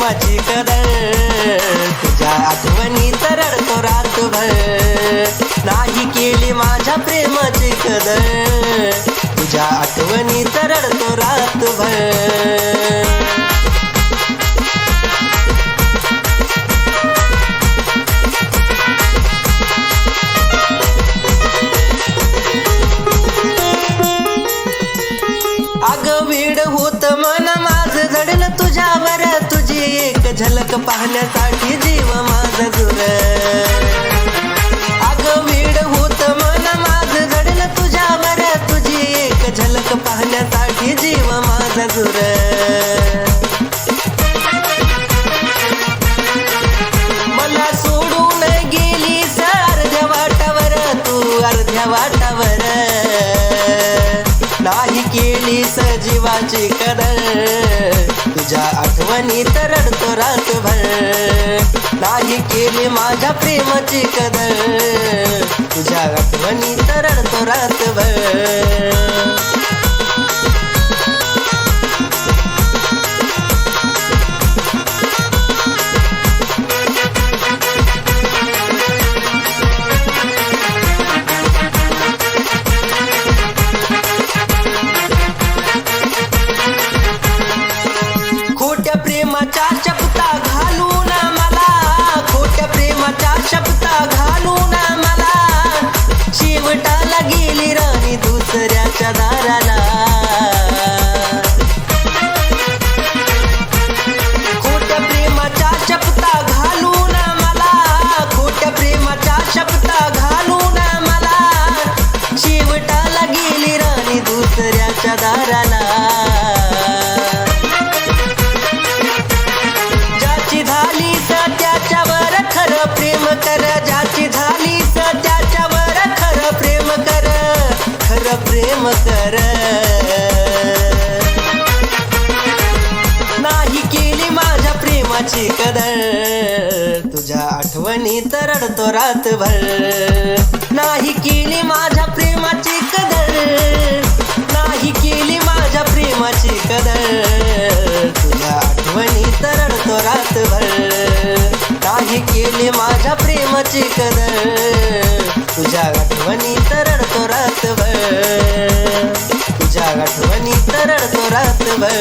प्रेमाची कदर तुझ्या आठवणीत रडतो रातभर नाही केली माझ्या प्रेमाची कदर तुझ्या आठवणीत रडतो रातभर वेड होत मन माझ जडलं तुझ्यावर तुझी एक झलक पाहण्यासाठी जीव माझा जुर वेड होत मन माझ जडलं तुझ्यावर तुझी एक झलक पाहण्यासाठी जीव माझा जुर मला सोडून गेलीस अर्ध्या वाटावर तू अर्ध्या वाटावर नाही केलीस जीवाची कदर तुझ्या आठवणीत रडतो रातभर नाही केली माझ्या प्रेमाची कदर तुझ्या आठवणीत रडतो रातभर प्रेमाच्या शब्दा घालून मला खोट्या प्रेमाच्या शब्दा घालून मला शेवटाला गेली राणी दुसऱ्याच्या दाराला खोट्या प्रेमाच्या शब्दा घालून मला खोट्या प्रेमाच्या शब्दा घालून मला शेवटाला गेली राणी दुसऱ्याच्या दाराला त्याच्यावर खरं प्रेम कर ज्याची झालीस त्याच्यावर खरं प्रेम कर खरं प्रेम कर नाही केली माझ्या प्रेमाची कदर तुझ्या आठवणीत रडतो रातभर नाही केली माझ्या प्रेमाची कदर नाही केली माझ्या प्रेमाची कदर तुझ्या आठवणीत रडतो रातभर नाही केली माझ्या प्रेमाची कदर तुझ्या आठवणीत रडतो रातभर तुझ्या आठवणीत रडतो रातभर